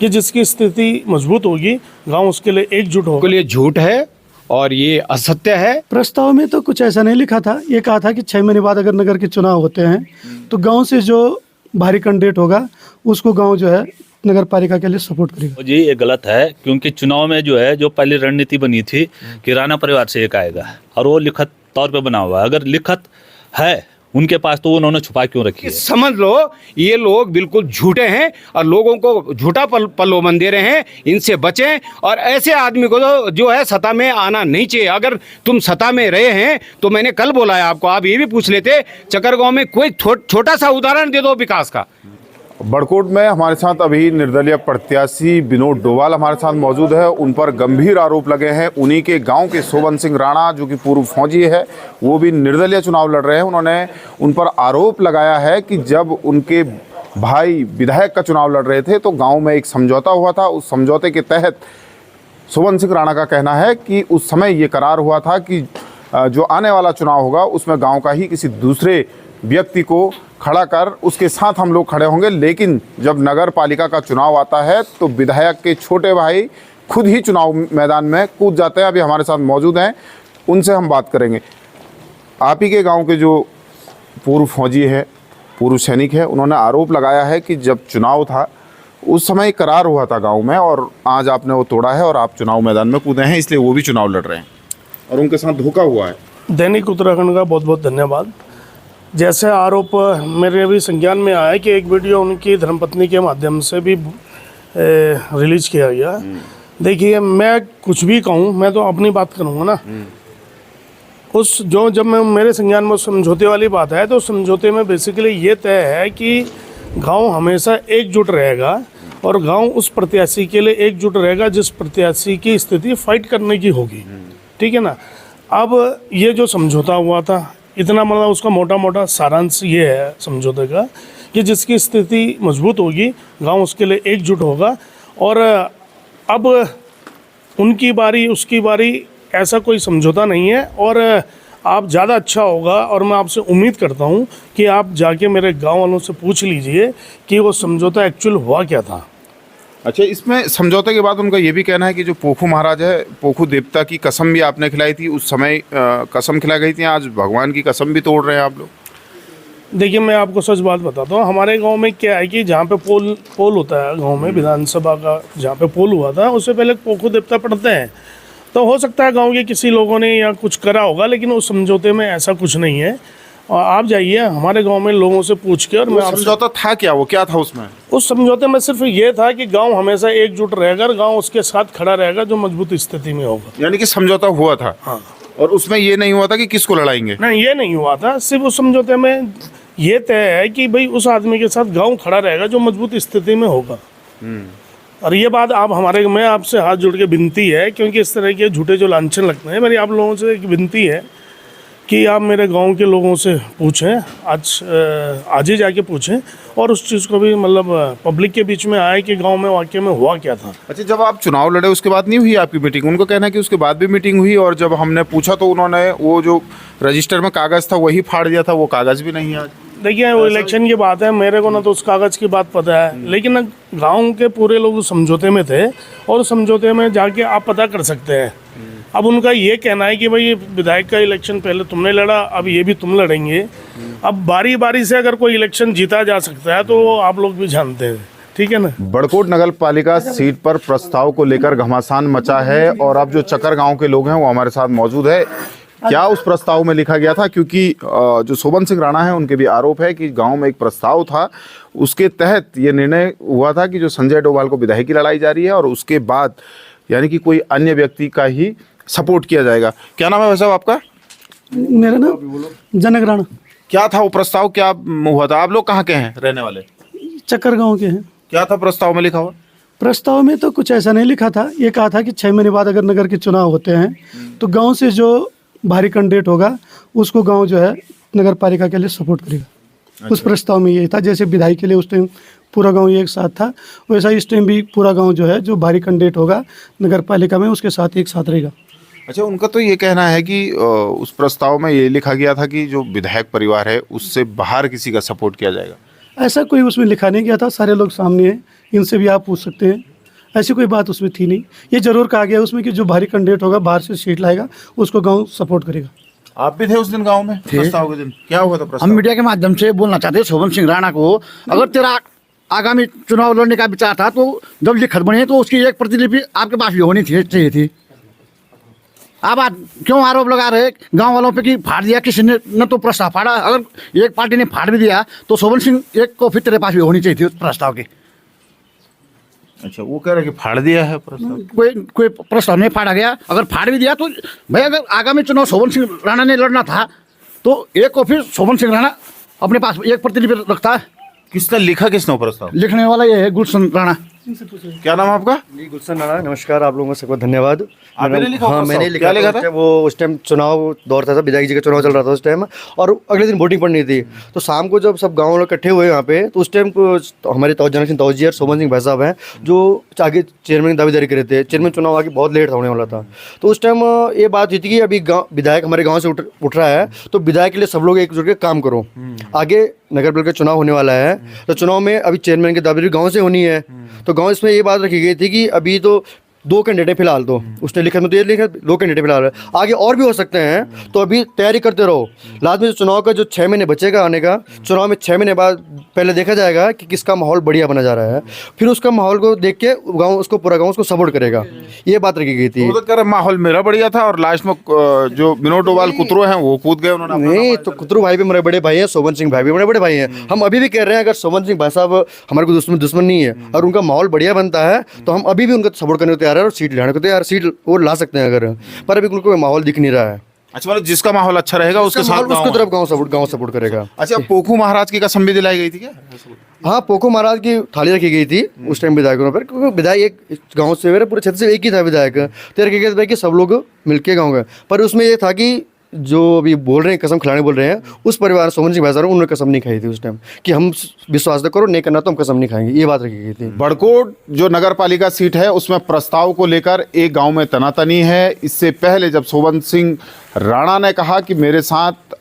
कि जिसकी स्थिति मजबूत होगी गांव उसके लिए एकजुट होगा। बिल्कुल ये झूठ है और ये असत्य है। प्रस्ताव में तो कुछ ऐसा नहीं लिखा था, ये कहा था कि 6 महीने बाद अगर नगर के चुनाव होते हैं तो गांव से जो भारी कैंडिडेट होगा उसको गांव जो है नगर पालिका के लिए सपोर्ट करेगा। जी ये गलत है, क्योंकि चुनाव में जो है जो पहली रणनीति बनी थी कि राणा परिवार से एक आएगा और वो लिखित तौर पे बना हुआ है। अगर लिखित है उनके पास तो उन्होंने छुपा क्यों रखी है? समझ लो ये लोग बिल्कुल झूठे हैं और लोगों को झूठा प्रलोभन दे रहे हैं। इनसे बचें और ऐसे आदमी को जो है सत्ता में आना नहीं चाहिए। अगर तुम सत्ता में रहे हैं तो मैंने कल बोला है आपको, आप ये भी पूछ लेते चकरगांव में कोई छोटा सा उदाहरण दे दो विकास का। बड़कोट में हमारे साथ अभी निर्दलीय प्रत्याशी विनोद डोवाल हमारे साथ मौजूद है। उन पर गंभीर आरोप लगे हैं। उन्हीं के गांव के शोभन सिंह राणा जो कि पूर्व फौजी है, वो भी निर्दलीय चुनाव लड़ रहे हैं। उन्होंने उन पर आरोप लगाया है कि जब उनके भाई विधायक का चुनाव लड़ रहे थे तो गांव में एक समझौता हुआ था। उस समझौते के तहत शोभन सिंह राणा का कहना है कि उस समय ये करार हुआ था कि जो आने वाला चुनाव होगा उसमें गाँव का ही किसी दूसरे व्यक्ति को खड़ा कर उसके साथ हम लोग खड़े होंगे। लेकिन जब नगर पालिका का चुनाव आता है तो विधायक के छोटे भाई खुद ही चुनाव मैदान में कूद जाते हैं। अभी हमारे साथ मौजूद हैं, उनसे हम बात करेंगे। आप ही के गांव के जो पूर्व फौजी है, पूर्व सैनिक है, उन्होंने आरोप लगाया है कि जब चुनाव था उस समय करार हुआ था गाँव में और आज आपने वो तोड़ा है और आप चुनाव मैदान में कूदे हैं, इसलिए वो भी चुनाव लड़ रहे हैं और उनके साथ धोखा हुआ है। दैनिक उत्तराखंड का बहुत बहुत धन्यवाद। जैसे आरोप मेरे भी संज्ञान में आया कि एक वीडियो उनकी धर्मपत्नी के माध्यम से भी रिलीज किया गया। देखिए मैं कुछ भी कहूँ, मैं तो अपनी बात करूँगा ना। उस जब मैं मेरे संज्ञान में समझौते वाली बात है तो समझौते में बेसिकली ये तय है कि गांव हमेशा एकजुट रहेगा और गांव उस प्रत्याशी के लिए एकजुट रहेगा जिस प्रत्याशी की स्थिति फाइट करने की होगी। ठीक है ना। अब ये जो समझौता हुआ था इतना मतलब उसका मोटा मोटा सारांश ये है समझौते का कि जिसकी स्थिति मजबूत होगी गांव उसके लिए एकजुट होगा। और अब उनकी बारी उसकी बारी ऐसा कोई समझौता नहीं है। और आप ज़्यादा अच्छा होगा और मैं आपसे उम्मीद करता हूं कि आप जाके मेरे गांव वालों से पूछ लीजिए कि वो समझौता एक्चुअल हुआ क्या था। अच्छा, इसमें समझौते के बाद उनका ये भी कहना है कि जो पोखू महाराज है, पोखू देवता की कसम भी आपने खिलाई थी, उस समय कसम खिलाई गई थी, आज भगवान की कसम भी तोड़ रहे हैं आप लोग। देखिए मैं आपको सच बात बताता हूँ। हमारे गांव में क्या है कि जहाँ पे पोल होता है गांव में, विधानसभा का जहाँ पे पोल हुआ था उससे पहले पोखू देवता पढ़ते हैं। तो हो सकता है गाँव के किसी लोगों ने या कुछ करा होगा, लेकिन उस समझौते में ऐसा कुछ नहीं है। और आप जाइए हमारे गांव में लोगों से पूछ के। और मैं समझौता था क्या, वो क्या था उसमें? उस समझौते में सिर्फ ये था कि गांव हमेशा एकजुट रहेगा और गांव उसके साथ खड़ा रहेगा जो मजबूत स्थिति में होगा। यानी कि समझौता हुआ था। हाँ। और उसमें ये नहीं हुआ था कि किसको लड़ाएंगे। नहीं, ये नहीं हुआ था। सिर्फ उस समझौते में ये तय है कि भाई उस आदमी के साथ गाँव खड़ा रहेगा जो मजबूत स्थिति में होगा। और ये बात आप हमारे में आपसे हाथ जोड़ के विनती है, क्योंकि इस तरह के झूठे जो लांछन लगते हैं, मेरी आप लोगों से एक विनती है कि आप मेरे गांव के लोगों से पूछें, आज ही जाके पूछें और उस चीज़ को भी मतलब पब्लिक के बीच में आए कि गांव में वाकई में हुआ क्या था। अच्छा, जब आप चुनाव लड़े उसके बाद नहीं हुई आपकी मीटिंग? उनको कहना है कि उसके बाद भी मीटिंग हुई और जब हमने पूछा तो उन्होंने वो जो रजिस्टर में कागज़ था वही फाड़ दिया था, वो कागज़ भी नहीं है आज। देखिए वो इलेक्शन की बात है, मेरे को ना तो उस कागज़ की बात पता है, लेकिन गाँव के पूरे लोग समझौते में थे और समझौते में जाके आप पता कर सकते हैं। अब उनका ये कहना है कि भाई विधायक का इलेक्शन पहले तुमने लड़ा, अब ये भी तुम लड़ेंगे। अब बारी बारी से अगर कोई इलेक्शन जीता जा सकता है तो आप लोग भी जानते हैं। ठीक है ना। बड़कोट नगर पालिका सीट पर प्रस्ताव को लेकर घमासान मचा है और अब जो चकर गांव के लोग हैं वो हमारे साथ मौजूद है। क्या उस प्रस्ताव में लिखा गया था? क्योंकि जो शोभन सिंह राणा है उनके भी आरोप है कि गांव में एक प्रस्ताव था, उसके तहत ये निर्णय हुआ था कि जो संजय डोभाल को विधायकी लड़ाई जा रही है और उसके बाद यानी कि कोई अन्य व्यक्ति का ही सपोर्ट किया जाएगा। क्या नाम है वैसे आपका? मेरा नाम जनक राणा। क्या था वो प्रस्ताव, क्या हुआ था? आप लोग कहाँ के हैं रहने वाले? चक्कर गांव के हैं। क्या था प्रस्ताव में लिखा हुआ? प्रस्ताव में तो कुछ ऐसा नहीं लिखा था, ये कहा था कि 6 महीने बाद अगर नगर के चुनाव होते हैं तो गांव से जो भारी कैंडिडेट होगा उसको गांव जो है नगर पालिका के लिए सपोर्ट करेगा। अच्छा। उस प्रस्ताव में यही था, जैसे विधायक के लिए उस टाइम पूरा गांव एक साथ था, वैसा इस टाइम भी पूरा गांव जो है जो भारी कैंडिडेट होगा नगर पालिका में उसके साथ एक साथ रहेगा। अच्छा, उनका तो ये कहना है कि उस प्रस्ताव में ये लिखा गया था कि जो विधायक परिवार है उससे बाहर किसी का सपोर्ट किया जाएगा। ऐसा कोई उसमें लिखा नहीं गया था, सारे लोग सामने हैं, इनसे भी आप पूछ सकते हैं। ऐसी कोई बात उसमें थी नहीं। ये जरूर कहा गया उसमें कि जो बाहरी कैंडिडेट होगा, बाहर से सीट लाएगा, उसको गांव सपोर्ट करेगा। आप भी थे उस दिन गांव में प्रस्ताव के दिन? क्या हुआ था प्रस्ताव? हम मीडिया के माध्यम से बोलना चाहते हैं शोभन सिंह राणा को, अगर तेरा आगामी चुनाव लड़ने का विचार था तो जब लिखत बनी तो उसकी एक प्रतिलिपि आपके पास भी होनी चाहिए थी। आप आज क्यों आरोप लगा रहे गांव वालों पे कि फाड़ दिया किसी ने? न तो प्रस्ताव फाड़ा, अगर एक पार्टी ने फाड़ भी दिया तो शोभन सिंह एक कॉपी तेरे पास भी होनी चाहिए थी उस प्रस्ताव की। अच्छा, वो कह रहे कि फाड़ दिया है प्रस्ताव? कोई प्रस्ताव नहीं फाड़ा गया। अगर फाड़ भी दिया तो भाई, अगर आगामी चुनाव शोभन सिंह राणा ने लड़ना था तो एक कॉपी शोभन सिंह राणा अपने पास एक प्रतिलिपि रखता है। किसने लिखा, किसने प्रस्ताव? लिखने वाला ये है गुलशन राणा। क्या नाम है आपका? जी, गुलशन राणा। नमस्कार, आप लोगों को सबको धन्यवाद। आपने लिखा? हाँ, मैंने लिखा। क्या लिखा था? वो उस टाइम चुनाव दौर था, विधायक जी का चुनाव चल रहा था उस टाइम, और अगले दिन वोटिंग पड़नी थी। तो शाम को जब सब गाँव लोग इकट्ठे हुए यहाँ पे, तो उस टाइम तो हमारे जनक सिंह तौजी और शोभन सिंह भाई साहब हैं जो आगे चेयरमैन की दावेदारी कर रहे थे। चेयरमैन चुनाव आगे बहुत लेट होने वाला था। तो उस टाइम ये बात हुई थी कि अभी विधायक हमारे गाँव से उठ रहा है, तो विधायक के लिए सब लोग एकजुट के काम करो। आगे नगर पालिका चुनाव होने वाला है, तो चुनाव में अभी चेयरमैन की दावेदारी गाँव से होनी है। तो गाँव इसमें ये बात रखी गई थी कि अभी तो 2 कैंडिडेट फिलहाल, तो उसने लिखा में तो ये लिखा 2 कैंडिडेट फिलहाल है, आगे और भी हो सकते हैं, तो अभी तैयारी करते रहो। लास्ट में चुनाव का जो 6 महीने बचेगा आने का, चुनाव में 6 महीने बाद पहले देखा जाएगा कि किसका माहौल बढ़िया बना जा रहा है, फिर उसका माहौल को देख के गाँव उसको पूरा गाँव उसको सपोर्ट करेगा। ये बात रखी गई थी। तो कर माहौल मेरा बढ़िया था और लास्ट में जो विनोद डोभाल कुतरो हैं वो कूद गए। उन्होंने नहीं, तो कुतरू भाई भी मेरे बड़े भाई हैं, शोभन सिंह भाई भी मेरे बड़े भाई हैं। हम अभी भी कह रहे हैं, अगर शोभन सिंह भाई साहब हमारे को दुश्मन नहीं है और उनका माहौल बढ़िया बनता है, तो हम अभी भी उनका सपोर्ट करने को तैयार है और सीट लाने को तैयार, सीट वो ला सकते हैं अगर, पर अभी उनको माहौल दिख नहीं रहा है। अच्छा, मतलब जिसका माहौल अच्छा रहेगा उसके साथ उसकी तरफ गाँव सपोर्ट करेगा। अच्छा, पोखू महाराज की कसम भी दिलाई गई थी क्या? हाँ, पोखू महाराज की थाली रखी गई थी उस टाइम विधायकों पर, क्योंकि विधायक एक गांव से पूरे क्षेत्र से एक ही था विधायक, तो रखे गए कि सब लोग मिलके गाँव गए। पर उसमें ये था कि जो अभी बोल रहे हैं कसम खिलाने बोल रहे हैं, उस परिवार शोभन सिंह भाई साहब उन्होंने कसम नहीं खाई थी उस टाइम कि हम विश्वास करो, नहीं करना तो हम कसम नहीं खाएंगे, ये बात रखी गई थी। बड़कोट जो नगर पालिका सीट है उसमें प्रस्ताव को लेकर एक गांव में तनातनी है। इससे पहले जब शोभन सिंह राणा ने कहा कि मेरे साथ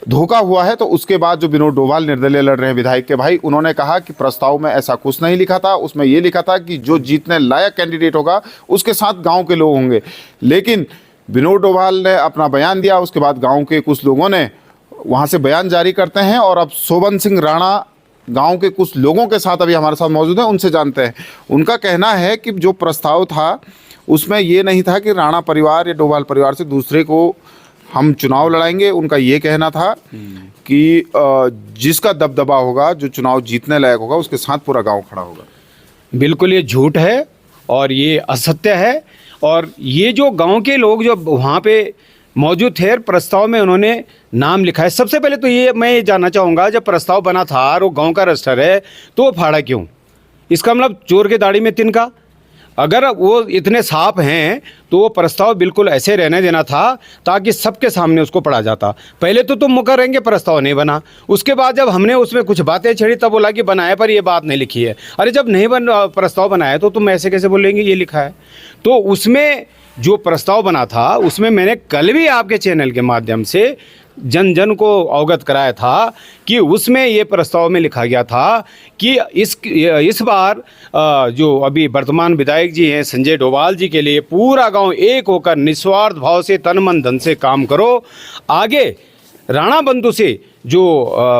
धोखा हुआ है, तो उसके बाद जो विनोद डोभाल निर्दलीय लड़ रहे हैं विधायक के भाई, उन्होंने कहा कि प्रस्ताव में ऐसा कुछ नहीं लिखा था। उसमें ये लिखा था कि जो जीतने लायक कैंडिडेट होगा उसके साथ गाँव के लोग होंगे। लेकिन विनोद डोभाल ने अपना बयान दिया, उसके बाद गांव के कुछ लोगों ने वहां से बयान जारी करते हैं और अब शोभन सिंह राणा गांव के कुछ लोगों के साथ अभी हमारे साथ मौजूद हैं, उनसे जानते हैं। उनका कहना है कि जो प्रस्ताव था उसमें ये नहीं था कि राणा परिवार या डोभाल परिवार से दूसरे को हम चुनाव लड़ाएंगे। उनका ये कहना था कि जिसका दबदबा होगा, जो चुनाव जीतने लायक होगा, उसके साथ पूरा गाँव खड़ा होगा। बिल्कुल ये झूठ है और ये असत्य है। और ये जो गांव के लोग जो वहाँ पे मौजूद थे, प्रस्ताव में उन्होंने नाम लिखा है। सबसे पहले तो ये मैं ये जानना चाहूँगा, जब प्रस्ताव बना था और वो गांव का रजिस्टर है, तो वो फाड़ा क्यों? इसका मतलब चोर के दाढ़ी में तिनका। अगर वो इतने साफ हैं तो वो प्रस्ताव बिल्कुल ऐसे रहने देना था ताकि सबके सामने उसको पढ़ा जाता। पहले तो तुम मुकर रहेंगे, प्रस्ताव नहीं बना। उसके बाद जब हमने उसमें कुछ बातें छेड़ी तब बोला कि बनाए पर ये बात नहीं लिखी है। अरे जब नहीं प्रस्ताव बनाया तो तुम ऐसे कैसे बोलेंगे ये लिखा है? तो उसमें जो प्रस्ताव बना था उसमें मैंने कल भी आपके चैनल के माध्यम से जन जन को अवगत कराया था कि उसमें ये प्रस्ताव में लिखा गया था कि इस बार जो अभी वर्तमान विधायक जी हैं संजय डोभाल जी के लिए पूरा गांव एक होकर निस्वार्थ भाव से तन मन धन से काम करो। आगे राणा बंधु से जो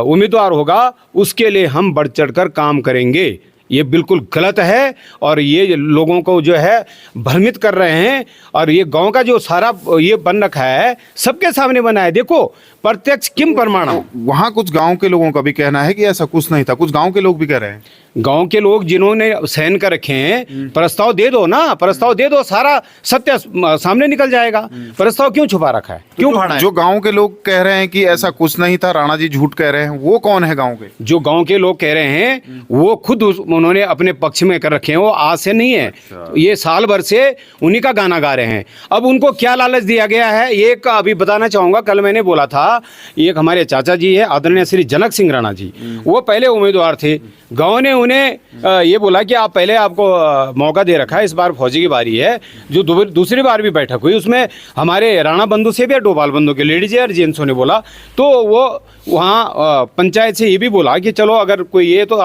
उम्मीदवार होगा उसके लिए हम बढ़ चढ़कर काम करेंगे। ये बिल्कुल गलत है और ये लोगों को जो है भ्रमित कर रहे हैं। और ये गांव का जो सारा ये बन रखा है सबके सामने बना है। देखो प्रत्यक्ष किम प्रमाणम। वहाँ कुछ गांव के लोगों का भी कहना है कि ऐसा कुछ नहीं था। कुछ गांव के लोग भी कह रहे हैं, गांव के लोग जिन्होंने सहन कर रखे हैं, प्रस्ताव दे दो ना, प्रस्ताव दे दो, सारा सत्य सामने निकल जाएगा। प्रस्ताव क्यों छुपा रखा है? क्यों फाड़ा है? जो गांव के लोग कह रहे हैं कि ऐसा कुछ नहीं था, राणा जी झूठ कह रहे हैं, वो कौन है गांव के? जो गांव के लोग कह रहे हैं वो खुद उन्होंने अपने पक्ष में कर रखे हैं, वो आज से नहीं है। ये साल भर से उन्हीं का गाना गा रहे हैं। अब उनको क्या लालच दिया गया है, ये अभी बताना चाहूंगा। कल मैंने बोला था एक हमारे चाचा जी है आदरणीय श्री जनक सिंह राणा जी, वो पहले उम्मीदवार थे। गांव ने उन्हें ये बोला कि आप पहले, आपको मौका दे रखा है, इस बार फौजी की बारी है। जो दूसरी बार भी बैठक हुई उसमें हमारे राणा बंधु से भी, डोभाल बंधु के लेडीज और जेंट्सों ने बोला, तो वो वहाँ पंचायत से ये भी बोला कि चलो अगर कोई ये तो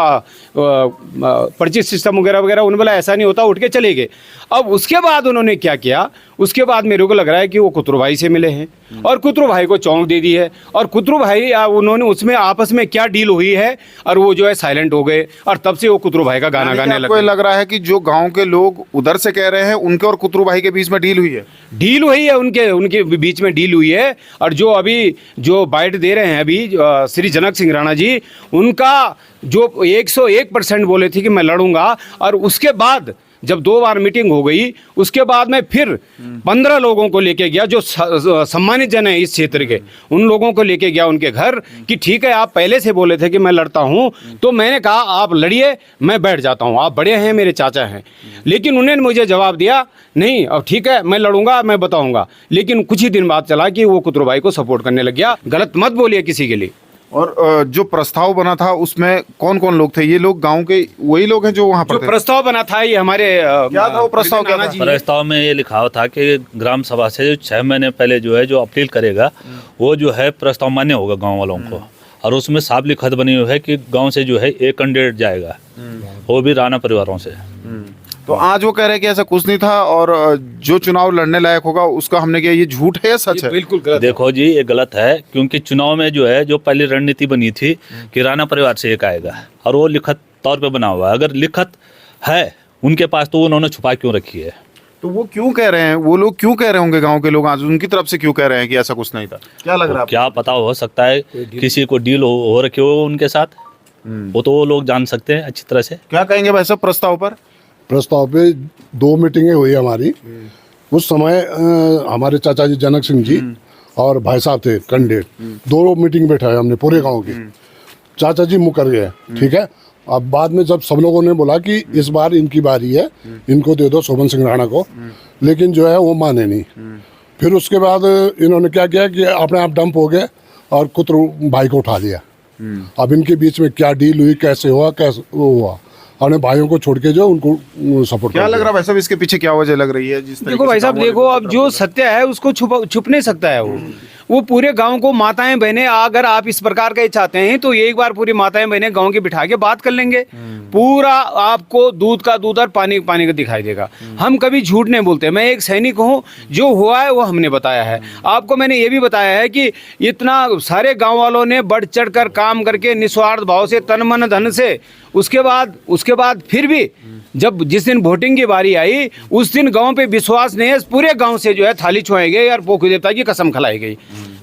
पर्ची सिस्टम वगैरह वगैरह, उन्होंने बोला ऐसा नहीं होता, उठ के चले गए। अब उसके बाद उन्होंने क्या किया, उसके बाद मेरे को लग रहा है कि वो कुतरू भाई से मिले हैं और कुतरू भाई को चौंक दे दी है, और कुतरू भाई उन्होंने उसमें आपस में क्या डील हुई है और वो जो है साइलेंट हो गए, और तब से वो कुतरू भाई का गाना गाने आपको लगे। लग रहा है कि जो गांव के लोग उधर से कह रहे हैं उनके और कुतरू भाई के बीच में डील हुई है? डील हुई है, उनके बीच में डील हुई है। और जो अभी जो बाइट दे रहे हैं अभी श्री जनक सिंह राणा जी, उनका जो 101% बोले थे कि मैं लड़ूंगा, और उसके बाद जब 2 बार मीटिंग हो गई, उसके बाद में फिर 15 लोगों को लेके गया जो सम्मानित जन है इस क्षेत्र के, उन लोगों को लेके गया उनके घर कि ठीक है, आप पहले से बोले थे कि मैं लड़ता हूं, तो मैंने कहा आप लड़िए, मैं बैठ जाता हूं, आप बड़े हैं, मेरे चाचा हैं। लेकिन उन्होंने मुझे जवाब दिया नहीं, अब ठीक है मैं लड़ूंगा, मैं बताऊंगा। लेकिन कुछ ही दिन बाद चला कि वो कुतरू भाई को सपोर्ट करने लग गया। गलत मत बोलिए किसी के लिए। और जो प्रस्ताव बना था उसमें कौन कौन लोग थे? ये लोग गांव के वही लोग हैं जो वहां पर जो थे? प्रस्ताव बना था ये हमारे क्या था वो प्रस्ताव? क्या था? प्रस्ताव में ये लिखा हुआ था कि ग्राम सभा से 6 महीने पहले जो है जो अपील करेगा वो जो है प्रस्ताव मान्य होगा गांव वालों को, और उसमें साफ लिखत बनी हुई है कि गांव से जो है एक कैंडिडेट जाएगा, वो भी राणा परिवारों से। तो आज वो कह रहे हैं कि ऐसा कुछ नहीं था, और जो चुनाव लड़ने लायक होगा उसका हमने किया। ये झूठ है या सच है? बिल्कुल गलत। देखो जी, ये गलत है, क्योंकि चुनाव में जो है जो पहली रणनीति बनी थी कि राणा परिवार से एक आएगा, और वो लिखत तौर पे बना हुआ है। अगर लिखत है उनके पास तो उन्होंने छुपा क्यों रखी है? तो वो क्यों कह रहे हैं, वो लोग क्यों कह रहे होंगे, गांव के लोग आज उनकी तरफ से क्यों कह रहे हैं कि ऐसा कुछ नहीं था? क्या लग रहा है? क्या पता, हो सकता है किसी को डील हो रखी हो उनके साथ, वो तो वो लोग जान सकते हैं अच्छी तरह से। क्या कहेंगे भाई साहब प्रस्ताव पर? प्रस्ताव पे 2 मीटिंगें हुई हमारी। उस समय हमारे चाचा जी जनक सिंह जी और भाई साहब थे कैंडिडेट, 2 मीटिंग बैठाए हमने पूरे गांव की। चाचा जी मुकर गए, ठीक है। अब बाद में जब सब लोगों ने बोला कि इस बार इनकी बारी है, इनको दे दो शोभन सिंह राणा को, लेकिन जो है वो माने नहीं। फिर उसके बाद इन्होंने क्या किया कि अपने आप डंप हो गए और कुतरू भाई को उठा लिया। अब इनके बीच में क्या डील हुई, कैसे हुआ, कैसे वो हुआ, अपने भाइयों को छोड़ के जो उनको सपोर्ट क्या लग रहा है भाई साहब, इसके पीछे क्या वजह लग रही है? जिस देखो भाई साहब, देखो अब जो सत्य है उसको छुप नहीं सकता है वो पूरे गांव को, माताएं बहनें, अगर आप इस प्रकार का चाहते हैं तो एक बार पूरी माताएं बहनें गांव के बिठा के बात कर लेंगे, पूरा आपको दूध का दूध और पानी पानी का दिखाई देगा। हम कभी झूठ नहीं बोलते। मैं एक सैनिक हूँ, जो हुआ है वो हमने बताया है। आपको मैंने ये भी बताया है कि इतना सारे गाँव वालों ने बढ़ चढ़ कर काम करके निस्वार्थ भाव से, तन मन धन से, उसके बाद फिर भी जब जिस दिन वोटिंग की बारी आई उस दिन गांव पे विश्वास नहीं है, पूरे गांव से जो है थाली छुआई गई और पोखू देवता की कसम खिलाई गई।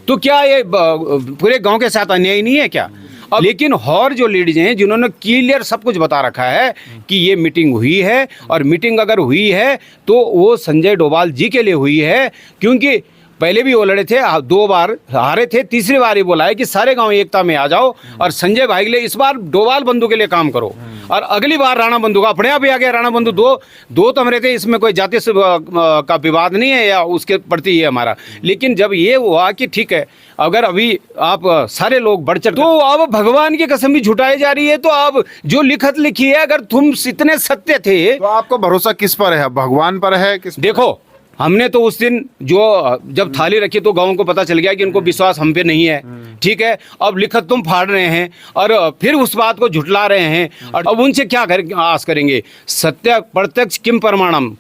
तो क्या ये पूरे गांव के साथ अन्याय नहीं है क्या? अब लेकिन और जो लीडर्स हैं जिन्होंने क्लियर सब कुछ बता रखा है कि ये मीटिंग हुई है, और मीटिंग अगर हुई है तो वो संजय डोभाल जी के लिए हुई है, क्योंकि पहले भी वो लड़े थे, 2 बार हारे थे, तीसरी बार ही बोला है कि सारे गांव एकता में आ जाओ और संजय भाई के लिए इस बार डोभाल बंधु के लिए काम करो, और अगली बार राणा बंधु का अपने आप ही आ गया। राणा बंधु दो तमरे थे, इसमें कोई जाति का विवाद नहीं है या उसके प्रति ही हमारा। लेकिन जब ये हुआ कि ठीक है, अगर अभी आप सारे लोग बढ़ चढ़, तो अब भगवान की कसम भी झुटाई जा रही है। तो अब जो लिखत लिखी है, अगर तुम इतने सत्य थे तो आपका भरोसा किस पर है? भगवान पर है? किस पर? देखो, हमने तो उस दिन जब थाली रखी तो गांव को पता चल गया कि इनको विश्वास हम पे नहीं है, ठीक है। अब लिखत तुम फाड़ रहे हैं और फिर उस बात को झुटला रहे हैं, और अब उनसे क्या आस करेंगे? सत्य प्रत्यक्ष किम प्रमाणम,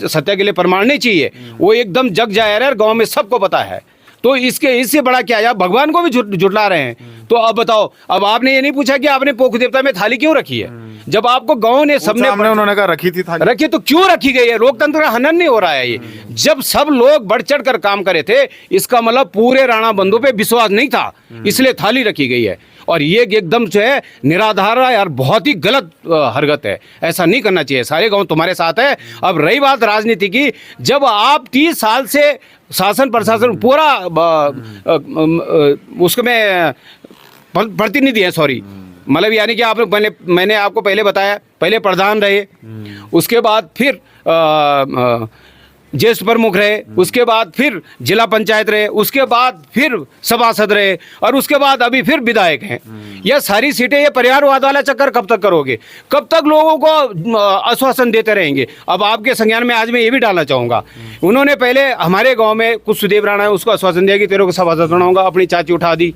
सत्य के लिए प्रमाण नहीं चाहिए, वो एकदम जग जाहिर है, गांव में सबको पता है। तो इससे बड़ा क्या है? भगवान को भी झुटला रहे हैं। तो अब बताओ, अब आपने ये नहीं पूछा कि आपने पोख देवता में थाली क्यों रखी है, जब आपको गांव ने सबने उन्होंने कहा रखी थी थाली, रखी, तो क्यों रखी गई है? लोकतंत्र का हनन नहीं हो रहा है ये। जब सब लोग बढ़ चढ़ कर काम करे थे, इसका मतलब पूरे राणा बंधु पे विश्वास नहीं था, इसलिए थाली रखी गई है। और ये एकदम जो है निराधार है यार, बहुत ही गलत हरकत है, ऐसा नहीं करना चाहिए। सारे गांव तुम्हारे साथ है। अब रही बात राजनीति की, जब आप 30 साल से शासन प्रशासन पूरा उसमें प्रतिनिधि है, सॉरी, मतलब यानी कि आपने मैंने आपको पहले बताया, पहले प्रधान रहे, उसके बाद फिर ज्येष्ठ प्रमुख रहे, उसके बाद फिर जिला पंचायत रहे, उसके बाद फिर सभासद रहे और उसके बाद अभी फिर विधायक हैं। यह सारी सीटें, ये परिवारवाद वाला चक्कर कब तक करोगे? कब तक लोगों को आश्वासन देते रहेंगे? अब आपके संज्ञान में आज मैं ये भी डालना चाहूँगा, उन्होंने पहले हमारे गाँव में कुछ सुदेव राणा है उसको आश्वासन दिया कि तेरे को सभासद बनाऊंगा, अपनी चाची उठा दी।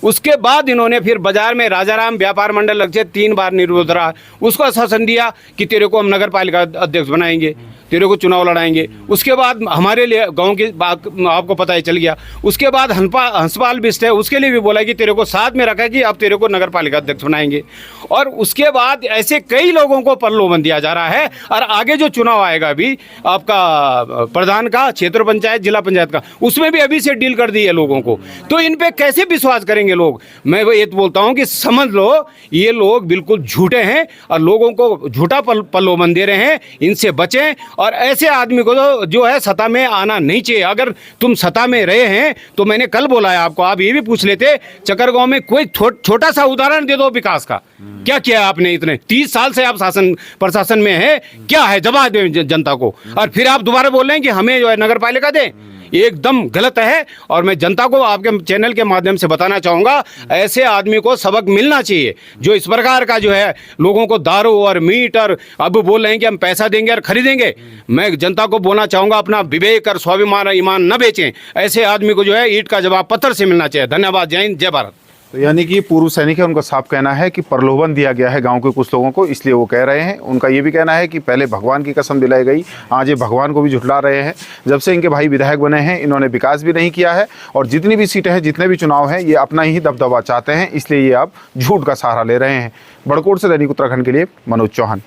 उसके बाद इन्होंने फिर बाजार में राजाराम व्यापार मंडल लक्ष्य 3 बार निर्विरोध रहा, उसको आश्वासन दिया कि तेरे को हम नगर पालिका अध्यक्ष बनाएंगे, तेरे को चुनाव लड़ाएंगे। उसके बाद हमारे लिए गांव की बात आपको पता ही चल गया। उसके बाद हंसपाल बिस्ट है, उसके लिए भी बोला कि तेरे को साथ में रखा कि अब तेरे को नगर पालिका अध्यक्ष बनाएंगे। और उसके बाद ऐसे कई लोगों को प्रलोभन दिया जा रहा है। और आगे जो चुनाव आएगा अभी आपका प्रधान का, क्षेत्र पंचायत, जिला पंचायत का, उसमें भी अभी से डील कर दी है लोगों को। तो इन पे कैसे विश्वास करेंगे लोग? मैं ये तो बोलता हूँ कि समझ लो ये लोग बिल्कुल झूठे हैं और लोगों को झूठा प्रलोभन दे रहे हैं। इनसे बचें और ऐसे आदमी को जो है सत्ता में आना नहीं चाहिए। अगर तुम सत्ता में रहे हैं तो मैंने कल बोला है आपको, आप ये भी पूछ लेते, चकर गांव में कोई छोटा सा उदाहरण दे दो विकास का। क्या किया आपने? इतने 30 साल से आप प्रशासन में है, क्या है? जवाब दें जनता को। और फिर आप दोबारा बोल रहे हैं कि हमें जो है नगर पालिका दें, एकदम गलत है। और मैं जनता को आपके चैनल के माध्यम से बताना चाहूँगा, ऐसे आदमी को सबक मिलना चाहिए जो इस प्रकार का जो है लोगों को दारू और मीट और अब बोल रहे हैं कि हम पैसा देंगे और खरीदेंगे। मैं जनता को बोलना चाहूँगा, अपना विवेक और स्वाभिमान और ईमान न बेचें। ऐसे आदमी को जो है ईंट का जवाब पत्थर से मिलना चाहिए। धन्यवाद। जय हिंद, जय भारत। तो यानी कि पूर्व सैनिक है, उनका साफ कहना है कि प्रलोभन दिया गया है गांव के कुछ लोगों को, इसलिए वो कह रहे हैं। उनका ये भी कहना है कि पहले भगवान की कसम दिलाई गई, आज ये भगवान को भी झुठला रहे हैं। जब से इनके भाई विधायक बने हैं इन्होंने विकास भी नहीं किया है और जितनी भी सीटें हैं, जितने भी चुनाव हैं, ये अपना ही दबदबा चाहते हैं, इसलिए ये अब झूठ का सहारा ले रहे हैं। बड़कोट से दैनिक उत्तराखंड के लिए मनोज चौहान।